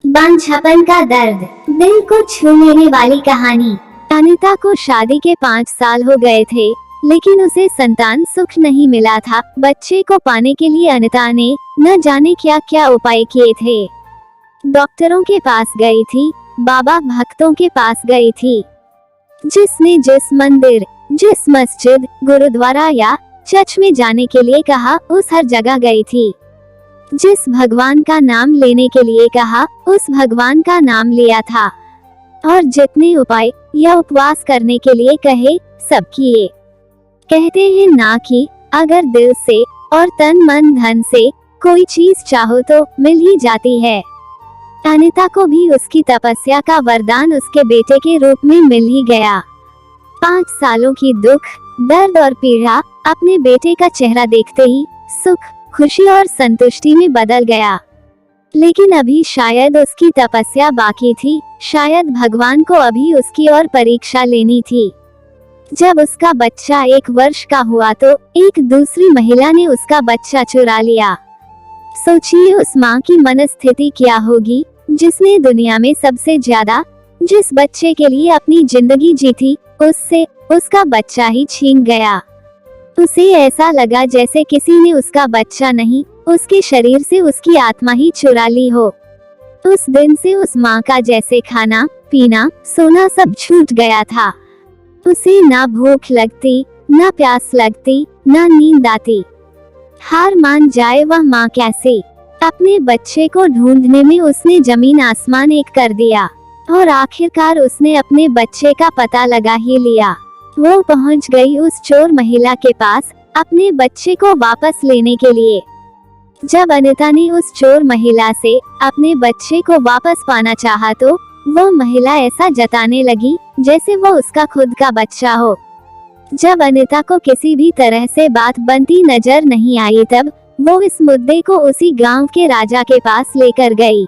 बांझपन का दर्द, दिल को छू लेने वाली कहानी। अनिता को शादी के 5 साल हो गए थे, लेकिन उसे संतान सुख नहीं मिला था। बच्चे को पाने के लिए अनिता ने न जाने क्या क्या उपाय किए थे। डॉक्टरों के पास गई थी, बाबा भक्तों के पास गई थी। जिसने जिस मंदिर, जिस मस्जिद, गुरुद्वारा या चर्च में जाने के लिए कहा, उस हर जगह गई थी। जिस भगवान का नाम लेने के लिए कहा, उस भगवान का नाम लिया था। और जितने उपाय या उपवास करने के लिए कहे, सब किए। कहते हैं ना कि अगर दिल से और तन मन धन से कोई चीज चाहो तो मिल ही जाती है। अनिता को भी उसकी तपस्या का वरदान उसके बेटे के रूप में मिल ही गया। 5 सालों की दुख, दर्द और पीड़ा अपने बेटे का चेहरा देखते ही सुख, खुशी और संतुष्टि में बदल गया। लेकिन अभी शायद उसकी तपस्या बाकी थी, शायद भगवान को अभी उसकी और परीक्षा लेनी थी। जब उसका बच्चा 1 वर्ष का हुआ तो एक दूसरी महिला ने उसका बच्चा चुरा लिया। सोचिए उस माँ की मनस्थिति क्या होगी, जिसने दुनिया में सबसे ज्यादा जिस बच्चे के लिए अपनी जिंदगी जी थी, उससे उसका बच्चा ही छीन गया। उसे ऐसा लगा जैसे किसी ने उसका बच्चा नहीं, उसके शरीर से उसकी आत्मा ही चुरा ली हो। उस दिन से उस माँ का जैसे खाना, पीना, सोना सब छूट गया था। उसे ना भूख लगती, ना प्यास लगती, ना नींद आती। हार मान जाए वह माँ कैसे। अपने बच्चे को ढूंढने में उसने जमीन आसमान एक कर दिया और आखिरकार उसने अपने बच्चे का पता लगा ही लिया। वो पहुंच गई उस चोर महिला के पास अपने बच्चे को वापस लेने के लिए। जब अनिता ने उस चोर महिला से अपने बच्चे को वापस पाना चाहा तो वो महिला ऐसा जताने लगी जैसे वो उसका खुद का बच्चा हो। जब अनिता को किसी भी तरह से बात बनती नजर नहीं आई, तब वो इस मुद्दे को उसी गांव के राजा के पास लेकर गई।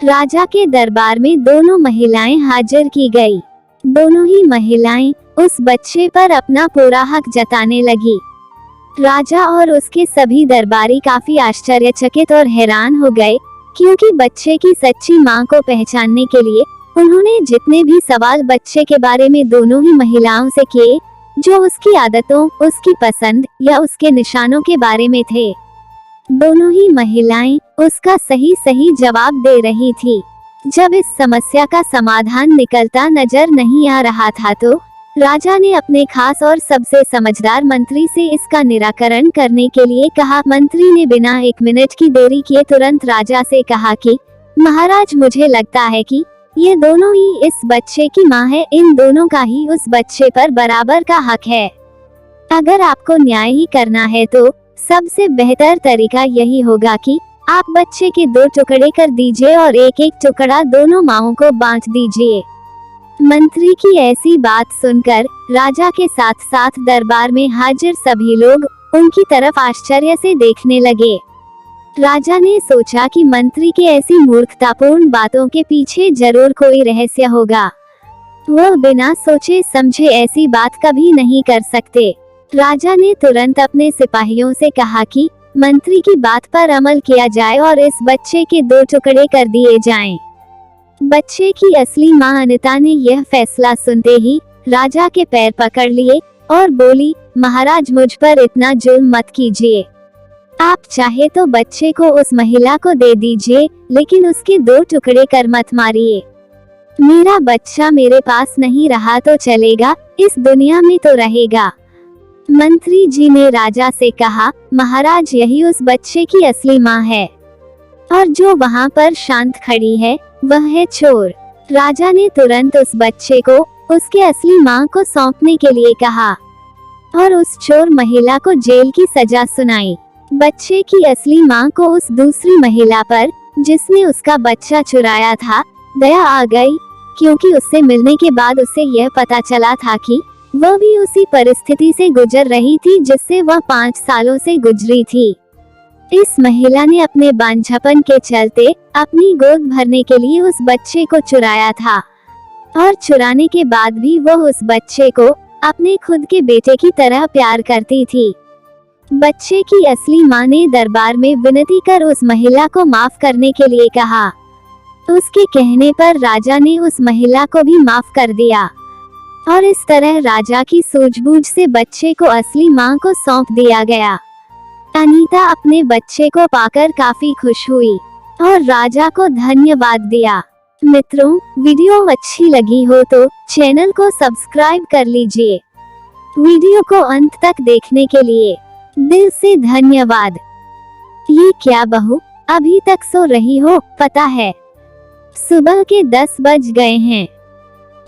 राजा के दरबार में दोनों महिलाएं हाजिर की गई। दोनों ही महिलाएं उस बच्चे पर अपना पूरा हक जताने लगी। राजा और उसके सभी दरबारी काफी आश्चर्यचकित और हैरान हो गए, क्योंकि बच्चे की सच्ची मां को पहचानने के लिए उन्होंने जितने भी सवाल बच्चे के बारे में दोनों ही महिलाओं से किए, जो उसकी आदतों, उसकी पसंद या उसके निशानों के बारे में थे, दोनों ही महिलाएं उसका सही सही जवाब दे रही थी। जब इस समस्या का समाधान निकलता नजर नहीं आ रहा था तो राजा ने अपने खास और सबसे समझदार मंत्री से इसका निराकरण करने के लिए कहा। मंत्री ने बिना 1 मिनट की देरी किए तुरंत राजा से कहा कि महाराज, मुझे लगता है कि ये दोनों ही इस बच्चे की मां है। इन दोनों का ही उस बच्चे पर बराबर का हक है। अगर आपको न्याय ही करना है तो सबसे बेहतर तरीका यही होगा कि आप बच्चे के 2 टुकड़े कर दीजिए और एक एक टुकड़ा दोनों माओं को बांट दीजिए। मंत्री की ऐसी बात सुनकर राजा के साथ साथ दरबार में हाजिर सभी लोग उनकी तरफ आश्चर्य से देखने लगे। राजा ने सोचा कि मंत्री के ऐसी मूर्खतापूर्ण बातों के पीछे जरूर कोई रहस्य होगा। वह बिना सोचे समझे ऐसी बात कभी नहीं कर सकते। राजा ने तुरंत अपने सिपाहियों से कहा कि मंत्री की बात पर अमल किया जाए और इस बच्चे के 2 टुकड़े कर दिए जाएं। बच्चे की असली मां अनिता ने यह फैसला सुनते ही राजा के पैर पकड़ लिए और बोली, महाराज, मुझ पर इतना जुल्म मत कीजिए। आप चाहे तो बच्चे को उस महिला को दे दीजिए, लेकिन उसके 2 टुकड़े कर मत मारिए। मेरा बच्चा मेरे पास नहीं रहा तो चलेगा, इस दुनिया में तो रहेगा। मंत्री जी ने राजा से कहा, महाराज, यही उस बच्चे की असली मां है और जो वहां पर शांत खड़ी है वह है चोर। राजा ने तुरंत उस बच्चे को उसके असली मां को सौंपने के लिए कहा और उस चोर महिला को जेल की सजा सुनाई। बच्चे की असली मां को उस दूसरी महिला पर, जिसने उसका बच्चा चुराया था, दया आ गई, क्योंकि उससे मिलने के बाद उसे यह पता चला था कि वह भी उसी परिस्थिति से गुजर रही थी जिससे वह 5 सालों से गुजरी थी। इस महिला ने अपने बांझपन के चलते अपनी गोद भरने के लिए उस बच्चे को चुराया था और चुराने के बाद भी वह उस बच्चे को अपने खुद के बेटे की तरह प्यार करती थी। बच्चे की असली मां ने दरबार में विनती कर उस महिला को माफ करने के लिए कहा। उसके कहने पर राजा ने उस महिला को भी माफ कर दिया और इस तरह राजा की सूझबूझ से बच्चे को असली मां को सौंप दिया गया। अनीता अपने बच्चे को पाकर काफी खुश हुई और राजा को धन्यवाद दिया। मित्रों, वीडियो अच्छी लगी हो तो चैनल को सब्सक्राइब कर लीजिए। वीडियो को अंत तक देखने के लिए दिल से धन्यवाद। ये क्या बहू, अभी तक सो रही हो? पता है सुबह के 10 बज गए हैं।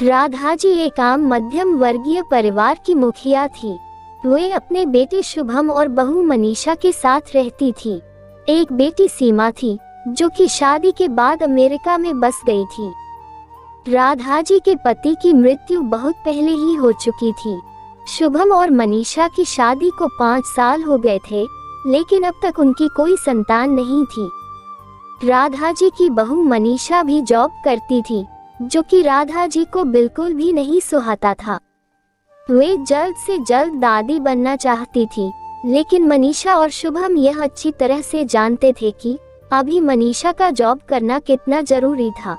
राधा जी एक आम मध्यम वर्गीय परिवार की मुखिया थी। वे अपने बेटे शुभम और बहू मनीषा के साथ रहती थी। एक बेटी सीमा थी जो कि शादी के बाद अमेरिका में बस गई थी। राधा जी के पति की मृत्यु बहुत पहले ही हो चुकी थी। शुभम और मनीषा की शादी को 5 साल हो गए थे, लेकिन अब तक उनकी कोई संतान नहीं थी। राधा जी की बहू मनीषा भी जॉब करती थी, जो कि राधा जी को बिल्कुल भी नहीं सुहाता था। वे जल्द से जल्द दादी बनना चाहती थी, लेकिन मनीषा और शुभम यह अच्छी तरह से जानते थे कि अभी मनीषा का जॉब करना कितना जरूरी था।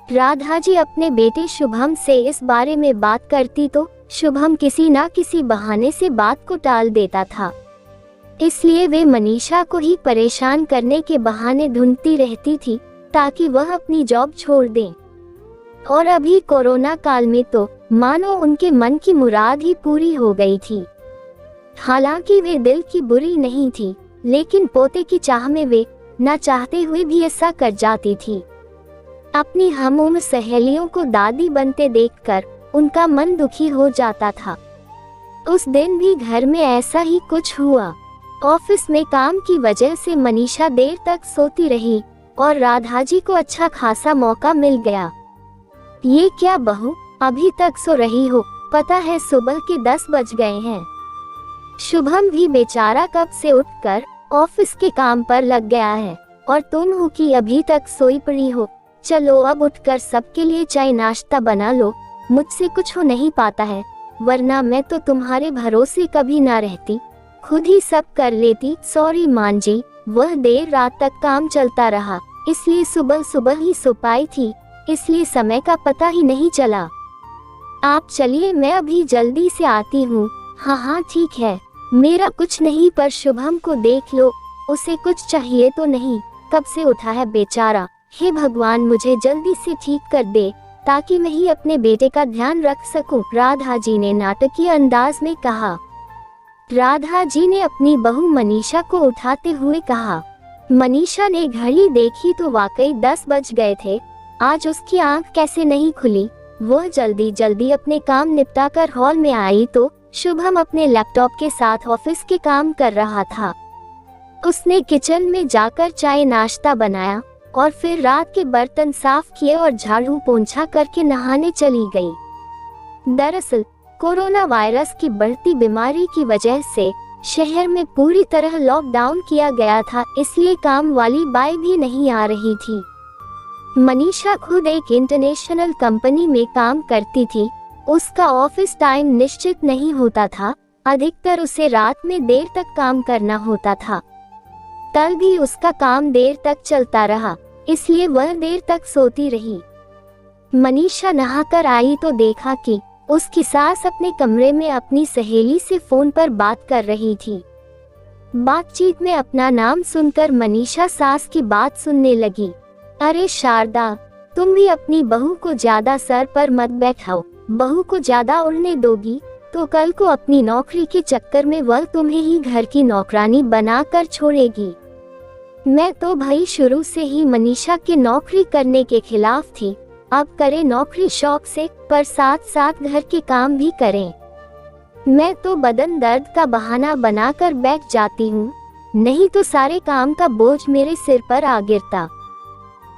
राधा जी अपने बेटे शुभम से इस बारे में बात करती तो शुभम किसी ना किसी बहाने से बात को टाल देता था। इसलिए वे मनीषा को ही परेशान करने के बहाने ढूंढती रहती थी ताकि वह अपनी जॉब छोड़ दें। और अभी कोरोना काल में तो मानो उनके मन की मुराद ही पूरी हो गई थी। हालांकि वे दिल की बुरी नहीं थी, लेकिन पोते की चाह में वे न चाहते हुए भी ऐसा कर जाती थी। अपनी हमउम्र सहेलियों को दादी बनते देखकर उनका मन दुखी हो जाता था। उस दिन भी घर में ऐसा ही कुछ हुआ। ऑफिस में काम की वजह से मनीषा देर तक सोती रही और राधा जी को अच्छा खासा मौका मिल गया। ये क्या बहू, अभी तक सो रही हो? पता है सुबह के 10 बज गए हैं। शुभम भी बेचारा कब से उठकर ऑफिस के काम पर लग गया है और तुम हो कि अभी तक सोई पड़ी हो। चलो अब उठकर सबके लिए चाय नाश्ता बना लो। मुझसे कुछ हो नहीं पाता है, वरना मैं तो तुम्हारे भरोसे कभी ना रहती, खुद ही सब कर लेती। सॉरी मान जी, वह देर रात तक काम चलता रहा, इसलिए सुबह सुबह ही सो पाई थी, इसलिए समय का पता ही नहीं चला। आप चलिए, मैं अभी जल्दी से आती हूँ। हाँ हाँ ठीक है। मेरा कुछ नहीं, पर शुभम को देख लो, उसे कुछ चाहिए तो नहीं? कब से उठा है बेचारा। हे भगवान, मुझे जल्दी से ठीक कर दे ताकि मैं ही अपने बेटे का ध्यान रख सकूं, राधा जी ने नाटकीय अंदाज में कहा। राधा जी ने अपनी बहू मनीषा को उठाते हुए कहा। मनीषा ने घड़ी देखी तो वाकई 10 बज गए थे। आज उसकी आंख कैसे नहीं खुली। वह जल्दी जल्दी अपने काम निपटाकर हॉल में आई तो शुभम अपने लैपटॉप के साथ ऑफिस के काम कर रहा था। उसने किचन में जाकर चाय नाश्ता बनाया और फिर रात के बर्तन साफ किए और झाड़ू पोंछा करके नहाने चली गई। दरअसल कोरोना वायरस की बढ़ती बीमारी की वजह से शहर में पूरी तरह लॉकडाउन किया गया था, इसलिए काम वाली बाई भी नहीं आ रही थी। मनीषा खुद एक इंटरनेशनल कंपनी में काम करती थी। उसका ऑफिस टाइम निश्चित नहीं होता था, अधिकतर उसे रात में देर तक काम करना होता था। कल भी उसका काम देर तक चलता रहा, इसलिए वह देर तक सोती रही। मनीषा नहाकर आई तो देखा कि उसकी सास अपने कमरे में अपनी सहेली से फोन पर बात कर रही थी। बातचीत में अपना नाम सुनकर मनीषा सास की बात सुनने लगी। अरे शारदा, तुम भी अपनी बहू को ज्यादा सर पर मत बैठाओ। बहू को ज्यादा उड़ने दोगी तो कल को अपनी नौकरी के चक्कर में वह तुम्हें ही घर की नौकरानी बनाकर छोड़ेगी। मैं तो भाई शुरू से ही मनीषा के नौकरी करने के खिलाफ थी। अब करे नौकरी शौक से, पर साथ साथ घर के काम भी करें। मैं तो बदन दर्द का बहाना बनाकर बैठ जाती हूँ, नहीं तो सारे काम का बोझ मेरे सिर पर आ गिरता।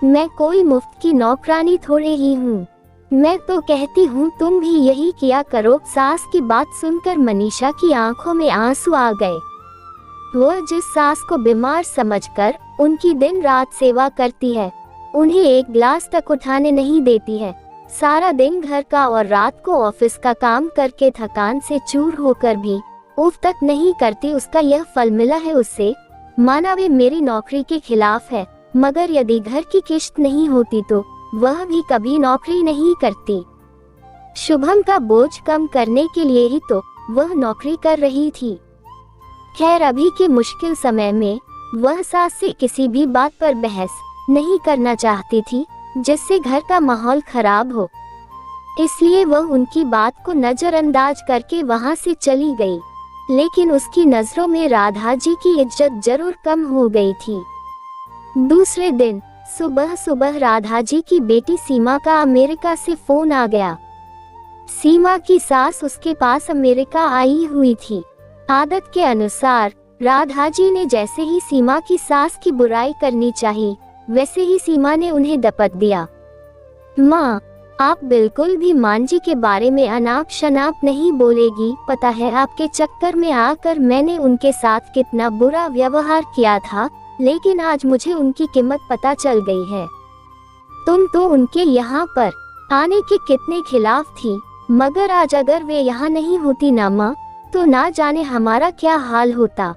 मैं कोई मुफ्त की नौकरानी थोड़े ही हूँ। मैं तो कहती हूँ तुम भी यही किया करो। सास की बात सुनकर मनीषा की आंखों में आंसू आ गए। वह जिस सास को बीमार समझकर उनकी दिन रात सेवा करती है, उन्हें एक गिलास तक उठाने नहीं देती है, सारा दिन घर का और रात को ऑफिस का काम करके थकान से चूर होकर भी उफ तक नहीं करती, उसका यह फल मिला है उससे। माना वे मेरी नौकरी के खिलाफ है, मगर यदि घर की किश्त नहीं होती तो वह भी कभी नौकरी नहीं करती। शुभम का बोझ कम करने के लिए ही तो वह नौकरी कर रही थी। खैर, अभी के मुश्किल समय में वह सास से किसी भी बात पर बहस नहीं करना चाहती थी जिससे घर का माहौल खराब हो, इसलिए वह उनकी बात को नजरअंदाज करके वहां से चली गई। लेकिन उसकी नजरों में राधा जी की इज्जत जरूर कम हो गई थी। दूसरे दिन सुबह सुबह राधा जी की बेटी सीमा का अमेरिका से फोन आ गया। सीमा की सास उसके पास अमेरिका आई हुई थी। आदत के अनुसार राधा जी ने जैसे ही सीमा की सास की बुराई करनी चाहिए, वैसे ही सीमा ने उन्हें दपट दिया। माँ, आप बिल्कुल भी मांझी के बारे में अनाप शनाप नहीं बोलेगी। पता है आपके चक्कर में आकर मैंने उनके साथ कितना बुरा व्यवहार किया था, लेकिन आज मुझे उनकी कीमत पता चल गई है। तुम तो उनके यहाँ पर आने के कितने खिलाफ थी, मगर आज अगर वे यहाँ नहीं होती ना माँ, तो ना जाने हमारा क्या हाल होता।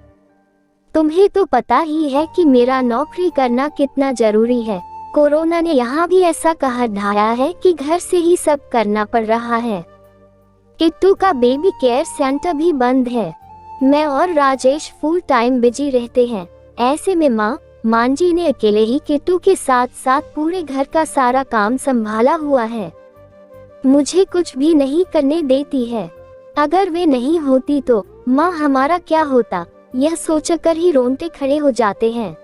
तुम्हें तो पता ही है कि मेरा नौकरी करना कितना जरूरी है। कोरोना ने यहाँ भी ऐसा कहर ढाया है कि घर से ही सब करना पड़ रहा है। किट्टू का बेबी केयर सेंटर भी बंद है। मैं और राजेश फुल टाइम बिजी रहते हैं। ऐसे में मांझी ने अकेले ही किट्टू के साथ साथ पूरे घर का सारा काम संभाला हुआ है। मुझे कुछ भी नहीं करने देती है। अगर वे नहीं होती तो माँ हमारा क्या होता, यह सोचकर ही रोंगटे खड़े हो जाते हैं।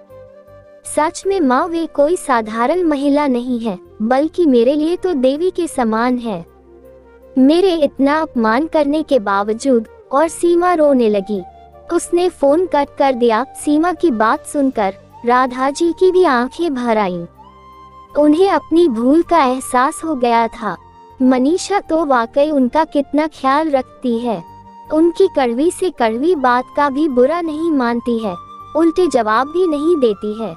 सच में माँ, वे कोई साधारण महिला नहीं है, बल्कि मेरे लिए तो देवी के समान है। मेरे इतना अपमान करने के बावजूद। और सीमा रोने लगी। उसने फोन कट कर दिया। सीमा की बात सुनकर राधा जी की भी आंखें भर आईं। उन्हें अपनी भूल का एहसास हो गया था। मनीषा तो वाकई उनका कितना ख्याल रखती है। उनकी कड़वी से कड़वी बात का भी बुरा नहीं मानती है, उल्टे जवाब भी नहीं देती है।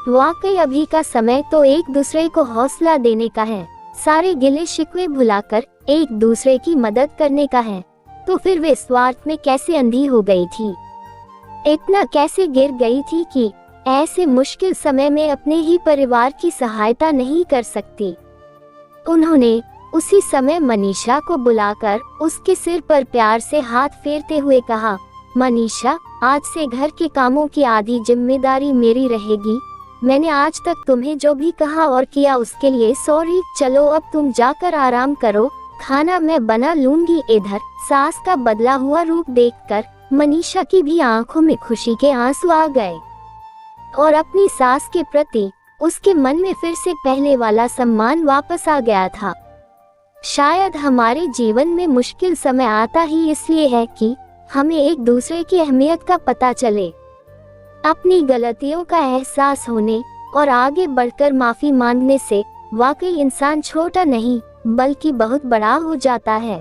वाकई अभी का समय तो एक दूसरे को हौसला देने का है, सारे गिले शिकवे भुलाकर एक दूसरे की मदद करने का है। तो फिर वे स्वार्थ में कैसे अंधी हो गई थी, इतना कैसे गिर गई थी कि ऐसे मुश्किल समय में अपने ही परिवार की सहायता नहीं कर सकती। उन्होंने उसी समय मनीषा को बुलाकर उसके सिर पर प्यार से हाथ फेरते हुए कहा, मनीषा, आज से घर के कामों की आधी जिम्मेदारी मेरी रहेगी। मैंने आज तक तुम्हें जो भी कहा और किया उसके लिए सॉरी। चलो अब तुम जाकर आराम करो, खाना मैं बना लूंगी। इधर सास का बदला हुआ रूप देखकर मनीषा की भी आंखों में खुशी के आंसू आ गए और अपनी सास के प्रति उसके मन में फिर से पहले वाला सम्मान वापस आ गया था। शायद हमारे जीवन में मुश्किल समय आता ही इसलिए है कि हमें एक दूसरे की अहमियत का पता चले, अपनी गलतियों का एहसास होने और आगे बढ़कर माफी मांगने से वाकई इंसान छोटा नहीं बल्कि बहुत बड़ा हो जाता है,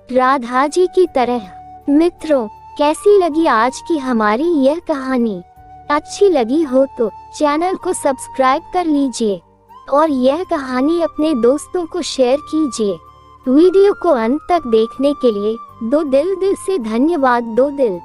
राधा जी की तरह। मित्रों, कैसी लगी आज की हमारी यह कहानी? अच्छी लगी हो तो चैनल को सब्सक्राइब कर लीजिए और यह कहानी अपने दोस्तों को शेयर कीजिए। वीडियो को अंत तक देखने के लिए दो दिल से धन्यवाद। दो दिल।